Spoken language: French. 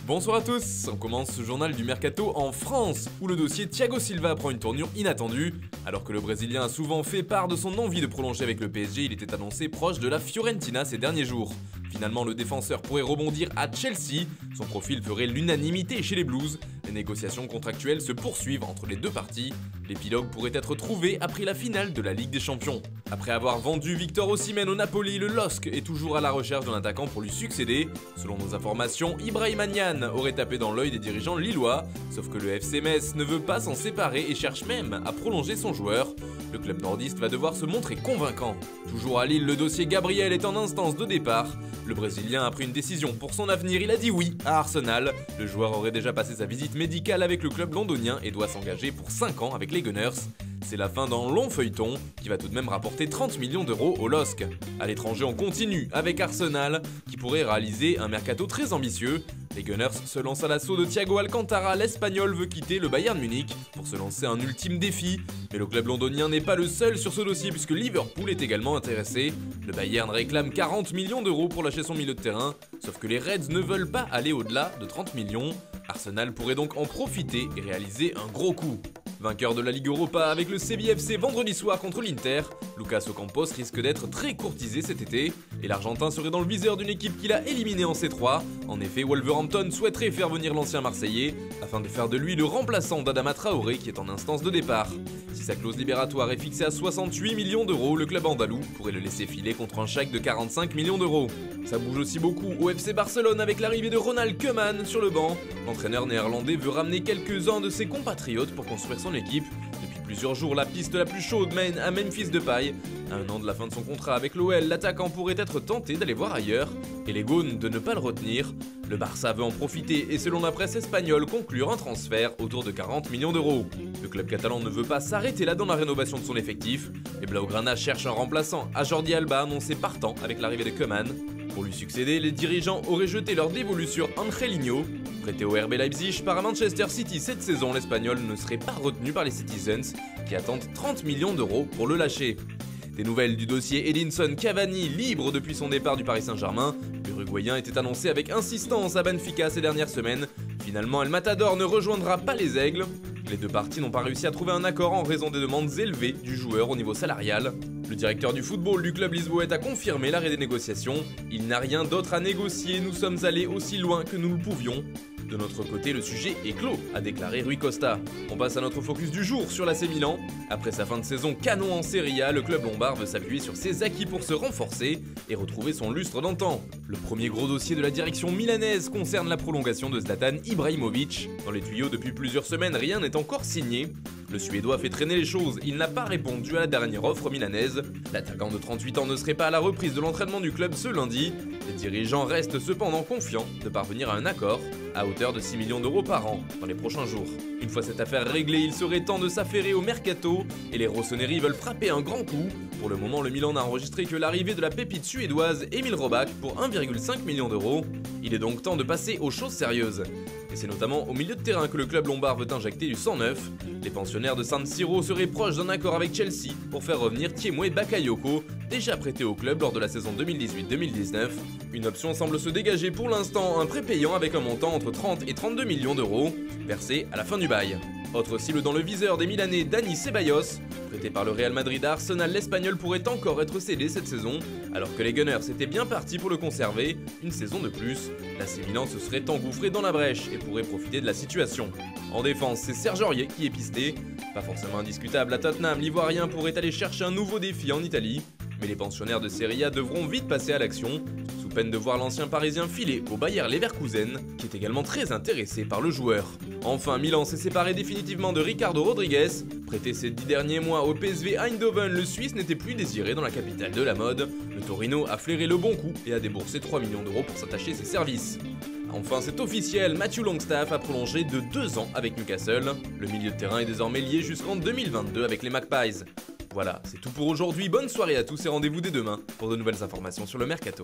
Bonsoir à tous, on commence ce journal du Mercato en France, où le dossier Thiago Silva prend une tournure inattendue. Alors que le Brésilien a souvent fait part de son envie de prolonger avec le PSG, il était annoncé proche de la Fiorentina ces derniers jours. Finalement, le défenseur pourrait rebondir à Chelsea, son profil ferait l'unanimité chez les Blues. Les négociations contractuelles se poursuivent entre les deux parties. L'épilogue pourrait être trouvé après la finale de la Ligue des Champions. Après avoir vendu Victor Osimhen au Napoli, le LOSC est toujours à la recherche d'un attaquant pour lui succéder. Selon nos informations, Ibrahima Niane aurait tapé dans l'œil des dirigeants lillois, sauf que le FC Metz ne veut pas s'en séparer et cherche même à prolonger son joueur. Le club nordiste va devoir se montrer convaincant. Toujours à Lille, le dossier Gabriel est en instance de départ. Le Brésilien a pris une décision pour son avenir, il a dit oui à Arsenal. Le joueur aurait déjà passé sa visite médicale avec le club londonien et doit s'engager pour 5 ans avec les Gunners. C'est la fin d'un long feuilleton qui va tout de même rapporter 30 millions d'euros au LOSC. À l'étranger, on continue avec Arsenal qui pourrait réaliser un mercato très ambitieux. Les Gunners se lancent à l'assaut de Thiago Alcantara, l'Espagnol veut quitter le Bayern Munich pour se lancer un ultime défi. Mais le club londonien n'est pas le seul sur ce dossier puisque Liverpool est également intéressé. Le Bayern réclame 40 millions d'euros pour lâcher son milieu de terrain, sauf que les Reds ne veulent pas aller au-delà de 30 millions. Arsenal pourrait donc en profiter et réaliser un gros coup. Vainqueur de la Ligue Europa avec le CBFC vendredi soir contre l'Inter, Lucas Ocampos risque d'être très courtisé cet été, et l'Argentin serait dans le viseur d'une équipe qu'il a éliminée en C3. En effet, Wolverhampton souhaiterait faire venir l'ancien Marseillais, afin de faire de lui le remplaçant d'Adama Traoré qui est en instance de départ. Si sa clause libératoire est fixée à 68 millions d'euros, le club andalou pourrait le laisser filer contre un chèque de 45 millions d'euros. Ça bouge aussi beaucoup au FC Barcelone avec l'arrivée de Ronald Koeman sur le banc. L'entraîneur néerlandais veut ramener quelques-uns de ses compatriotes pour construire son équipe. Depuis plusieurs jours, la piste la plus chaude mène à Memphis Depay. À un an de la fin de son contrat avec l'OL, l'attaquant pourrait être tenté d'aller voir ailleurs et les Gaunes de ne pas le retenir. Le Barça veut en profiter et selon la presse espagnole conclure un transfert autour de 40 millions d'euros. Le club catalan ne veut pas s'arrêter là dans la rénovation de son effectif. Les Blaugrana cherchent un remplaçant à Jordi Alba annoncé partant avec l'arrivée de Koeman. Pour lui succéder, les dirigeants auraient jeté leur dévolu sur Angelino. Prêté au RB Leipzig par Manchester City cette saison, l'Espagnol ne serait pas retenu par les Citizens qui attendent 30 millions d'euros pour le lâcher. Des nouvelles du dossier Edinson Cavani, libre depuis son départ du Paris Saint-Germain. L'Uruguayen était annoncé avec insistance à Benfica ces dernières semaines. Finalement, El Matador ne rejoindra pas les Aigles. Les deux parties n'ont pas réussi à trouver un accord en raison des demandes élevées du joueur au niveau salarial. Le directeur du football du club lisboète a confirmé l'arrêt des négociations. Il n'a rien d'autre à négocier, nous sommes allés aussi loin que nous le pouvions. De notre côté, le sujet est clos, a déclaré Rui Costa. On passe à notre focus du jour sur l'AC Milan. Après sa fin de saison canon en Serie A, le club lombard veut s'appuyer sur ses acquis pour se renforcer et retrouver son lustre d'antan. Le premier gros dossier de la direction milanaise concerne la prolongation de Zlatan Ibrahimovic. Dans les tuyaux depuis plusieurs semaines, rien n'est encore signé. Le Suédois fait traîner les choses, il n'a pas répondu à la dernière offre milanaise. L'attaquant de 38 ans ne serait pas à la reprise de l'entraînement du club ce lundi. Les dirigeants restent cependant confiants de parvenir à un accord à hauteur de 6 millions d'euros par an dans les prochains jours. Une fois cette affaire réglée, il serait temps de s'affairer au mercato et les rossoneri veulent frapper un grand coup. Pour le moment, le Milan n'a enregistré que l'arrivée de la pépite suédoise Emil Robak pour 1,5 million d'euros. Il est donc temps de passer aux choses sérieuses. Et c'est notamment au milieu de terrain que le club lombard veut injecter du sang neuf. Les pensionnaires de San Siro seraient proches d'un accord avec Chelsea pour faire revenir Tiemoué Bakayoko, déjà prêté au club lors de la saison 2018-2019. Une option semble se dégager pour l'instant, un prêt payant avec un montant entre 30 et 32 millions d'euros, versé à la fin du bail. Autre cible dans le viseur des Milanais, Dani Ceballos. Prêté par le Real Madrid à Arsenal, l'Espagnol pourrait encore être cédé cette saison, alors que les Gunners étaient bien partis pour le conserver une saison de plus. L'AC Milan se serait engouffré dans la brèche et pourrait profiter de la situation. En défense, c'est Serge Aurier qui est pisté. Pas forcément indiscutable à Tottenham, l'Ivoirien pourrait aller chercher un nouveau défi en Italie. Mais les pensionnaires de Serie A devront vite passer à l'action, sous peine de voir l'ancien parisien filer au Bayer Leverkusen, qui est également très intéressé par le joueur. Enfin, Milan s'est séparé définitivement de Ricardo Rodriguez. Prêté ces 10 derniers mois au PSV Eindhoven, le Suisse n'était plus désiré dans la capitale de la mode. Le Torino a flairé le bon coup et a déboursé 3 millions d'euros pour s'attacher ses services. Enfin, c'est officiel, Matthew Longstaff a prolongé de 2 ans avec Newcastle. Le milieu de terrain est désormais lié jusqu'en 2022 avec les Magpies. Voilà, c'est tout pour aujourd'hui, bonne soirée à tous et rendez-vous dès demain pour de nouvelles informations sur le Mercato.